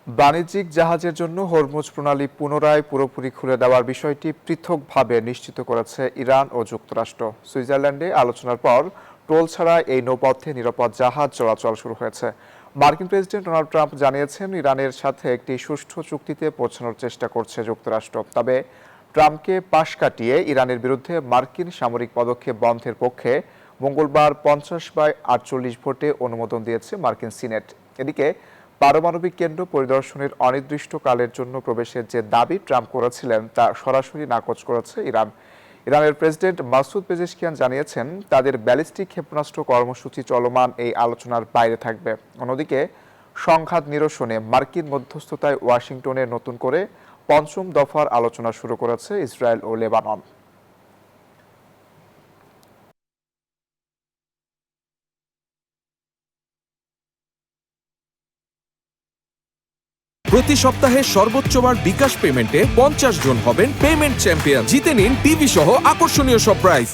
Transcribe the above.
বাণিজ্যিক জাহাজের জন্য হরমুজ প্রণালী পুরোপুরি খুলে দেওয়ার বিষয়টি পৃথকভাবে নিশ্চিত করেছে ইরান ও যুক্তরাষ্ট্র। সুইজারল্যান্ডে আলোচনার পর টোল ছাড়া এই নৌপথে নিরাপদ জাহাজ চলাচল শুরু হয়েছে। মার্কিন প্রেসিডেন্ট ডোনাল্ড ট্রাম্প জানিয়েছেন, ইরানের সাথে একটি সুষ্ঠু চুক্তিতে পৌঁছানোর চেষ্টা করছে যুক্তরাষ্ট্র। তবে ট্রাম্পকে পাশ কাটিয়ে ইরানের বিরুদ্ধে মার্কিন সামরিক পদক্ষেপ বন্ধের পক্ষে মঙ্গলবার 50/48 ভোটে অনুমোদন দিয়েছে মার্কিন সিনেট। এদিকে পারমাণবিক কেন্দ্র পরিদর্শনের অনির্দিষ্টকালের জন্য প্রবেশের যে দাবি ট্রাম্প করেছিলেন তা সরাসরি নাকচ করেছে ইরান। ইরানের প্রেসিডেন্ট মাসুদ পেজেশকিয়ান জানিয়েছেন, তাদের ব্যালিস্টিক ক্ষেপণাস্ত্র কর্মসূচি চলমান এই আলোচনার বাইরে থাকবে। অন্যদিকে সংঘাত নিরসনে মার্কিন মধ্যস্থতায় ওয়াশিংটনে নতুন করে ৫ম দফার আলোচনা শুরু করেছে ইসরায়েল ও লেবানন। প্রতি সপ্তাহে সর্বোচ্চবার বিকাশ পেমেন্টে 50 জন হবেন পেমেন্ট চ্যাম্পিয়ন। জিতে নিন টিভি সহ আকর্ষণীয় সব প্রাইজ।